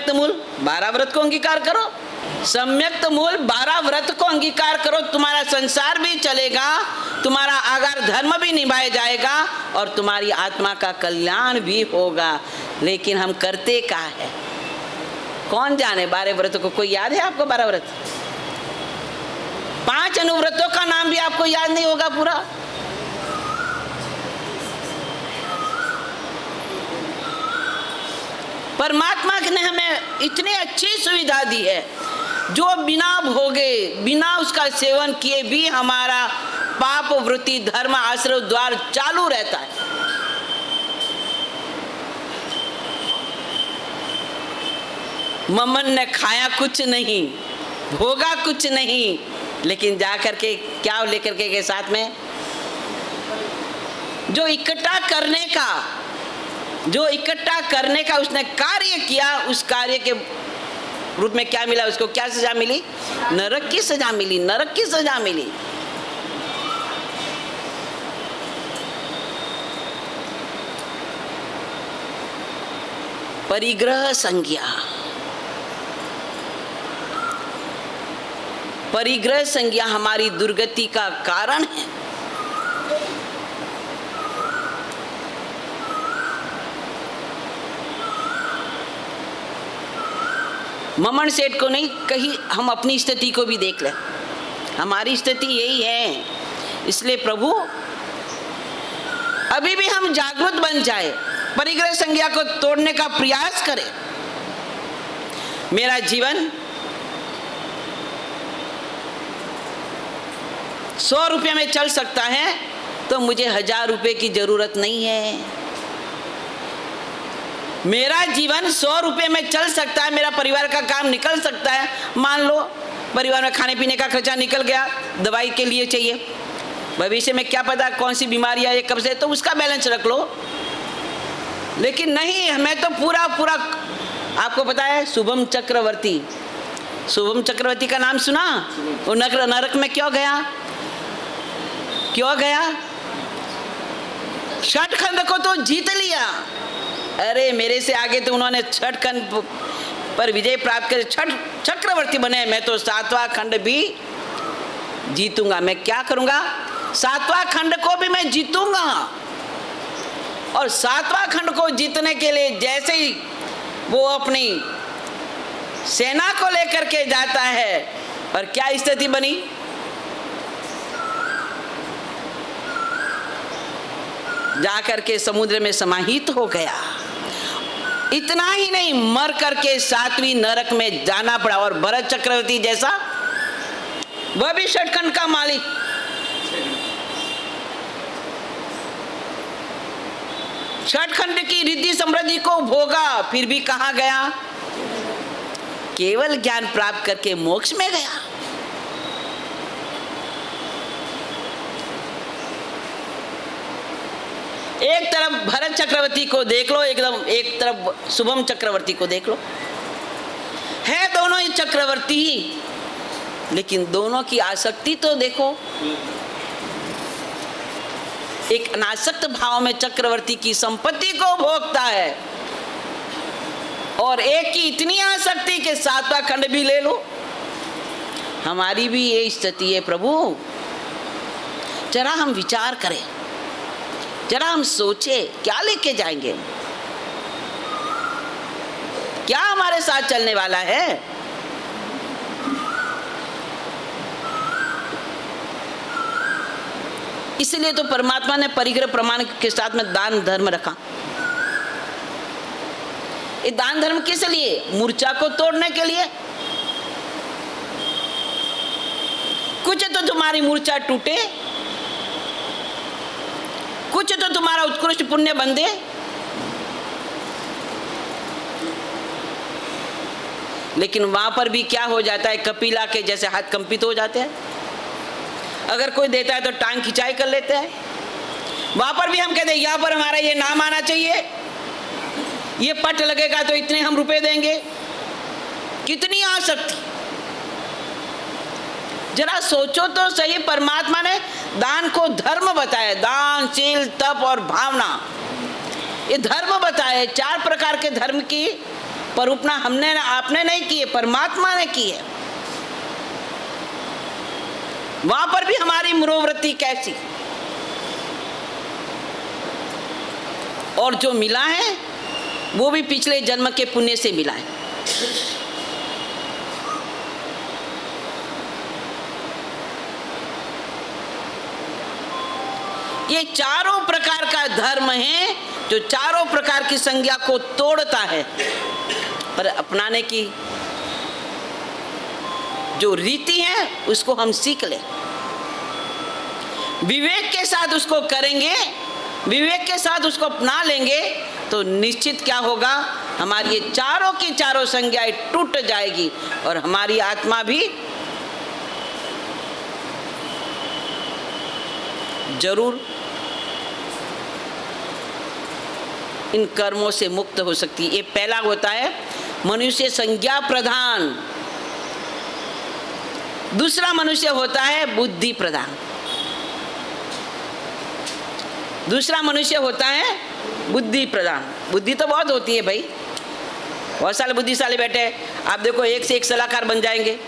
सम्यक्त मूल 12 व्रत को अंगीकार करो, सम्यक्त मूल 12 व्रत को अंगीकार करो, तुम्हारा संसार भी चलेगा, तुम्हारा आगार धर्म भी निभाया जाएगा और तुम्हारी आत्मा का कल्याण भी होगा। लेकिन हम करते क्या है, कौन जाने 12 व्रतों को? कोई याद है आपको 12 व्रत? 5 अनुव्रतों का नाम भी आपको याद नहीं होगा पूरा। परमात्मा ने हमें इतनी अच्छी सुविधा दी है जो बिना भोगे, बिना उसका सेवन किए भी हमारा पाप वृत्ति धर्म आश्रय द्वार चालू रहता है। मम्मन ने खाया कुछ नहीं, भोगा कुछ नहीं, लेकिन जाकर के क्या लेकर के साथ में जो इकट्ठा करने का उसने कार्य किया, उस कार्य के रूप में क्या मिला उसको? क्या सजा मिली? नरक की सजा मिली, नरक की सजा मिली। परिग्रह संज्ञा, परिग्रह संज्ञा हमारी दुर्गति का कारण है। ममन सेठ को नहीं, कहीं हम अपनी स्थिति को भी देख लें। हमारी स्थिति यही है, इसलिए प्रभु अभी भी हम जागरूक बन जाए, परिग्रह संज्ञा को तोड़ने का प्रयास करें। मेरा जीवन 100 रुपये में चल सकता है तो मुझे 1000 रुपये की जरूरत नहीं है। मेरा जीवन 100 रुपये में चल सकता है, मेरा परिवार का काम निकल सकता है। मान लो परिवार में खाने पीने का खर्चा निकल गया, दवाई के लिए चाहिए, भविष्य में क्या पता कौन सी बीमारी है कब से, तो उसका बैलेंस रख लो। लेकिन नहीं, हमें तो पूरा आपको पता है शुभम चक्रवर्ती, शुभम चक्रवर्ती का नाम सुना? वो नरक में क्यों गया? छठ खंड को तो जीत लिया। अरे मेरे से आगे तो उन्होंने छठ खंड पर विजय प्राप्त कर छठ चक्रवर्ती बने, मैं तो 7वां खंड भी जीतूंगा। मैं क्या करूंगा? 7वां खंड को भी मैं जीतूंगा। और 7वां खंड को जीतने के लिए जैसे ही वो अपनी सेना को लेकर के जाता है, और क्या स्थिति बनी? जाकर के समुद्र में समाहित हो गया। इतना ही नहीं, मर करके 7वीं नरक में जाना पड़ा। और भरत चक्रवर्ती जैसा वह भी षटखंड का मालिक, षटखंड की रिद्धि समृद्धि को भोगा, फिर भी कहां गया? केवल ज्ञान प्राप्त करके मोक्ष में गया। एक तरफ भरत चक्रवर्ती को देख लो, एक तरफ शुभम चक्रवर्ती को देख लो, है दोनों ही चक्रवर्ती ही, लेकिन दोनों की आसक्ति तो देखो। एक अनासक्त भाव में चक्रवर्ती की संपत्ति को भोगता है, और एक की इतनी आसक्ति के 7वां खंड भी ले लो। हमारी भी ये स्थिति है प्रभु। जरा हम विचार करें, जरा हम सोचे, क्या लेके जाएंगे, क्या हमारे साथ चलने वाला है? इसलिए तो परमात्मा ने परिग्रह प्रमाण के साथ में दान धर्म रखा। ये दान धर्म किस लिए? मूर्छा को तोड़ने के लिए। कुछ तो तुम्हारी मूर्छा टूटे, कुछ तो तुम्हारा उत्कृष्ट पुण्य बन दे। लेकिन वहां पर भी क्या हो जाता है? कपिला के जैसे हाथ कंपित हो जाते हैं। अगर कोई देता है तो टांग खिंचाई कर लेते हैं। वहां पर भी हम कहते हैं यहाँ पर हमारा ये नाम आना चाहिए, ये पट लगेगा तो इतने हम रुपए देंगे। कितनी आसक्ति! जरा सोचो तो सही, परमात्मा ने दान को धर्म बताया। दान, शील, तप और भावना, ये धर्म बताए। 4 प्रकार के धर्म की परूपना हमने आपने नहीं की है, परमात्मा ने की है। वहां पर भी हमारी मनोवृत्ति कैसी, और जो मिला है वो भी पिछले जन्म के पुण्य से मिला है। ये चारों प्रकार का धर्म है जो चारों प्रकार की संज्ञा को तोड़ता है, पर अपनाने की जो रीति है उसको हम सीख लें, विवेक के साथ उसको करेंगे, विवेक के साथ उसको अपना लेंगे तो निश्चित क्या होगा, हमारी ये चारों की चारों संज्ञाएं टूट जाएगी और हमारी आत्मा भी जरूर इन कर्मों से मुक्त हो सकती है। ये पहला होता है मनुष्य संज्ञा प्रधान, दूसरा मनुष्य होता है बुद्धि प्रधान, दूसरा मनुष्य होता है बुद्धि प्रधान। बुद्धि तो बहुत होती है भाई, बहुत सारे बुद्धिशाली बैठे हैं, आप देखो एक से एक सलाहकार बन जाएंगे,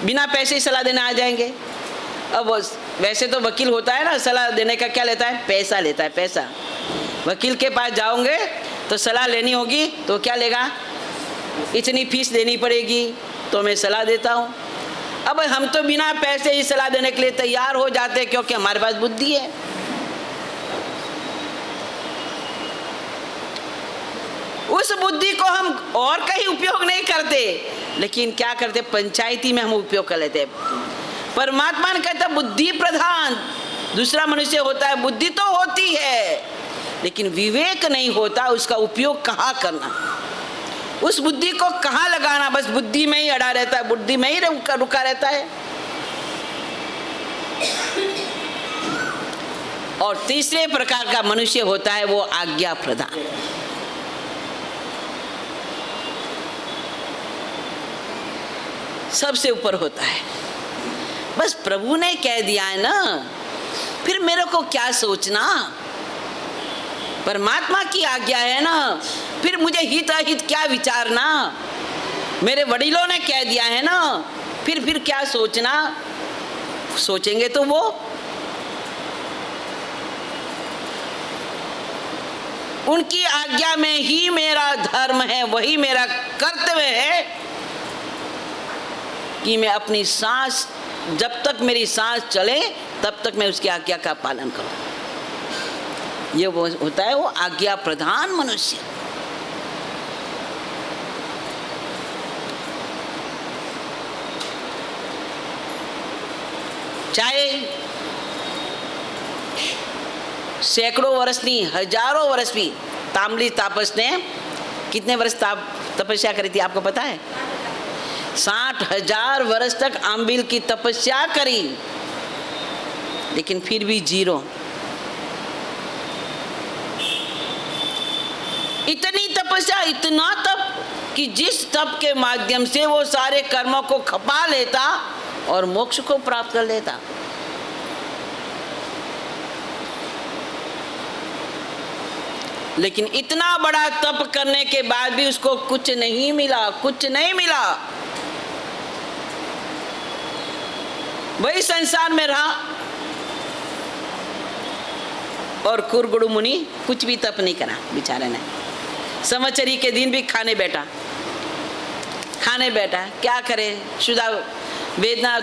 बिना पैसे ही सलाह देने आ जाएंगे। अब वैसे तो वकील होता है ना, सलाह देने का क्या लेता है, पैसा लेता है, पैसा। वकील के पास जाओगे तो सलाह लेनी होगी तो क्या लेगा, इतनी फीस देनी पड़ेगी तो मैं सलाह देता हूँ। अब हम तो बिना पैसे ही सलाह देने के लिए तैयार हो जाते हैं क्योंकि हमारे पास बुद्धि है। उस बुद्धि को हम और कहीं उपयोग नहीं करते, लेकिन क्या करते, पंचायती में हम उपयोग कर लेते हैं। परमात्मा ने कहता बुद्धि प्रधान, दूसरा मनुष्य होता है, बुद्धि तो होती है लेकिन विवेक नहीं होता, उसका उपयोग कहाँ करना, उस बुद्धि को कहाँ लगाना, बस बुद्धि में ही अड़ा रहता है, बुद्धि में ही रुका रहता है। और तीसरे प्रकार का मनुष्य होता है वो आज्ञा प्रधान। सबसे ऊपर होता है, बस प्रभु ने कह दिया है ना, फिर मेरे को क्या सोचना, परमात्मा की आज्ञा है ना, फिर मुझे हित अहित क्या विचारना, मेरे वडिलों ने कह दिया है ना, फिर क्या सोचना। सोचेंगे तो वो उनकी आज्ञा में ही मेरा धर्म है, वही मेरा कर्तव्य है कि मैं अपनी सांस, जब तक मेरी सांस चले तब तक मैं उसकी आज्ञा का पालन करूं। ये वो होता है वो आज्ञा प्रधान मनुष्य। चाहे सैकड़ों वर्ष नहीं, हजारों वर्ष भी, ताम्रलिप्त तापस ने कितने वर्ष तपस्या करी थी आपको पता है? 60,000 वर्ष तक आंबिल की तपस्या करी, लेकिन फिर भी जीरो। इतनी तपस्या, इतना तप कि जिस तप के माध्यम से वो सारे कर्मों को खपा लेता और मोक्ष को प्राप्त कर लेता। लेकिन इतना बड़ा तप करने के बाद भी उसको कुछ नहीं मिला, कुछ नहीं मिला। वही संसार में रहा और कुरगुरु मुनि कुछ भी तप नहीं करा बेचारे ने। संवत्सरी के दिन भी खाने बैठा, क्या करे, शुदा वेदना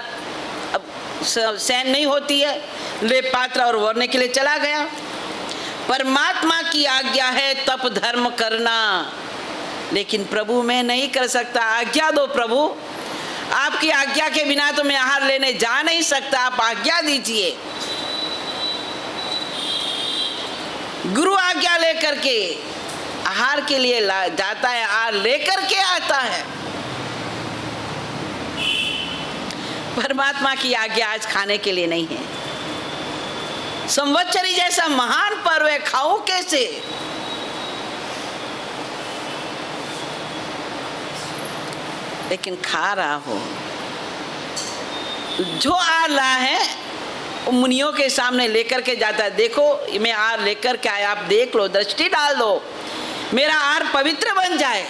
अब सहन नहीं होती है, ले पात्र और वरने के लिए चला गया। परमात्मा की आज्ञा है तप धर्म करना, लेकिन प्रभु मैं नहीं कर सकता, आज्ञा दो प्रभु, आपकी आज्ञा के बिना तो मैं आहार लेने जा नहीं सकता, आप आज्ञा दीजिए। गुरु आज्ञा लेकर के आहार के लिए जाता है, आहार लेकर के आता है। परमात्मा की आज्ञा आज खाने के लिए नहीं है। संवत्सरी जैसा महान पर्व है, खाओ कैसे? लेकिन खा रहा हो, जो आ रहा है मुनियों के सामने लेकर के जाता है, देखो मैं आहार लेकर के आया, आप देख लो, दृष्टि डाल दो, मेरा आहार पवित्र बन जाए।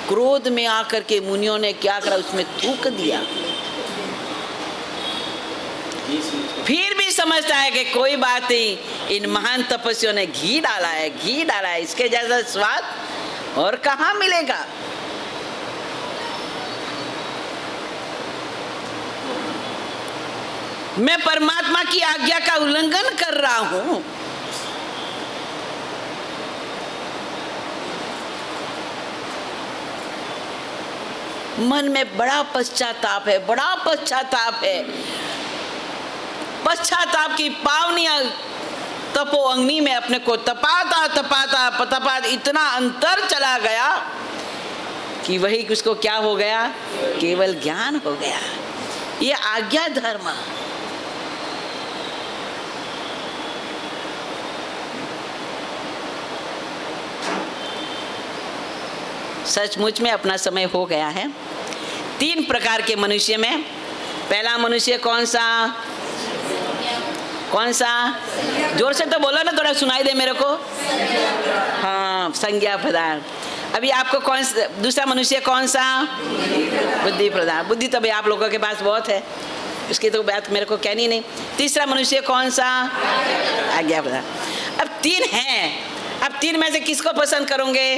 क्रोध में आकर के मुनियों ने क्या करा, उसमें थूक दिया। फिर भी समझता है कि कोई बात नहीं, इन महान तपस्वियों ने घी डाला है, घी डाला है, इसके जैसा स्वाद और कहाँ मिलेगा। मैं परमात्मा की आज्ञा का उल्लंघन कर रहा हूं। मन में बड़ा पश्चाताप है, बड़ा पश्चाताप है। पश्चाताप की पावनी तपो अग्नि में अपने को तपाता तपाता तपाता इतना अंतर चला गया कि वही उसको क्या हो गया, केवल ज्ञान हो गया। ये आज्ञा धर्म। सचमुच में अपना समय हो गया है। 3 प्रकार के मनुष्य में, पहला मनुष्य कौन सा, कौन सा, जोर से तो बोलो ना, थोड़ा सुनाई दे मेरे को। हाँ, संज्ञा प्रधान। अभी आपको कौन सा दूसरा मनुष्य कौन सा, बुद्धि प्रधान। बुद्धि तो भाई आप लोगों के पास बहुत है, उसकी तो बात मेरे को कहनी नहीं। तीसरा मनुष्य कौन सा, आज्ञा प्रधान। अब 3 हैं, अब 3 में से किसको पसंद करोगे?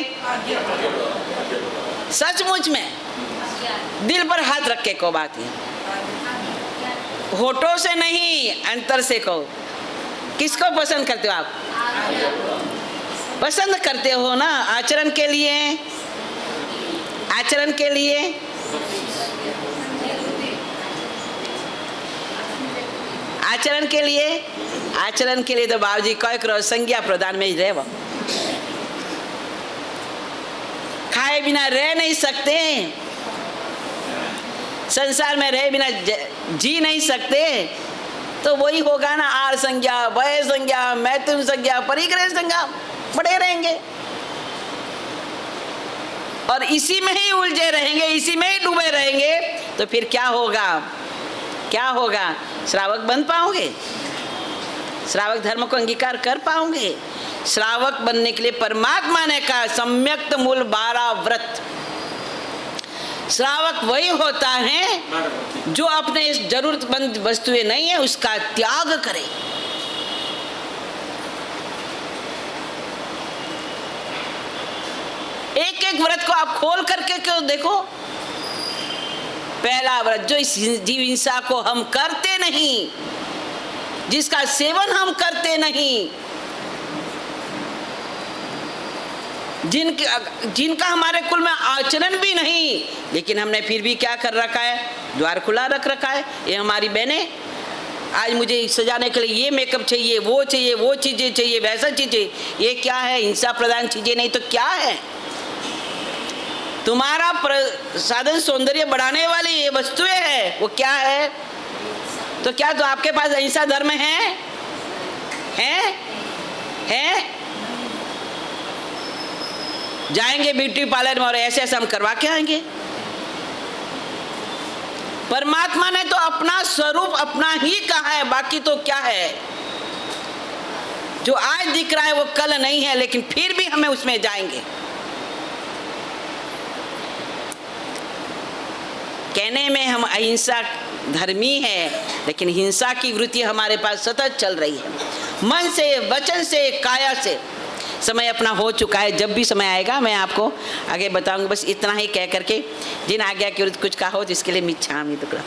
सचमुच में दिल पर हाथ रख के को बात है, होठों से नहीं, अंतर से कहो। किसको पसंद करते हो आप? पसंद करते हो ना आचरण के लिए, आचरण के लिए। आचरण के लिए, आचरण के लिए तो बाबूजी कह करो संज्ञा प्रदान में ही रहे। वो खाए बिना रह नहीं सकते, संसार में रहे बिना जी नहीं सकते, तो वही होगा ना, आर संज्ञा, भय संज्ञा, मैथुन संज्ञा, परिग्रह संज्ञा, बड़े रहेंगे और इसी में ही उलझे रहेंगे, इसी में ही डूबे रहेंगे। तो फिर क्या होगा, क्या होगा? श्रावक बन पाओगे? श्रावक धर्म को अंगीकार कर पाओगे? श्रावक बनने के लिए परमात्मा ने कहा सम्यक्त मूल 12 व्रत। श्रावक वही होता है जो अपने इस जरूरतमंद वस्तुएं नहीं है उसका त्याग करे। एक एक व्रत को आप खोल करके क्यों देखो। पहला व्रत जो इस जीव हिंसा को हम करते नहीं, जिसका सेवन हम करते नहीं, जिनका हमारे कुल में आचरण भी नहीं, लेकिन हमने फिर भी क्या कर रखा है, द्वार खुला रख रखा है। ये हमारी बहनें आज मुझे सजाने के लिए ये मेकअप चाहिए, वो चाहिए, वो चीजें चाहिए, वैसा चीज चाहिए। ये क्या है? हिंसा प्रधान चीजें नहीं तो क्या है? तुम्हारा साधन सौंदर्य बढ़ाने वाली ये वस्तुएं है, वो क्या है? तो क्या तो आपके पास अहिंसा धर्म है? जाएंगे ब्यूटी पार्लर में और ऐसे ऐसे हम करवा के आएंगे। परमात्मा ने तो अपना स्वरूप अपना ही कहा है, बाकी तो क्या है? जो आज दिख रहा है वो कल नहीं है, लेकिन फिर भी हमें उसमें जाएंगे। कहने में हम अहिंसा धर्मी है, लेकिन हिंसा की वृत्ति हमारे पास सतत चल रही है, मन से, वचन से, काया से। समय अपना हो चुका है, जब भी समय आएगा मैं आपको आगे बताऊंगा। बस इतना ही कह करके जिन आज्ञा के विरुद्ध कुछ कहा हो, जिसके लिए मिच्छामि दुक्कडम।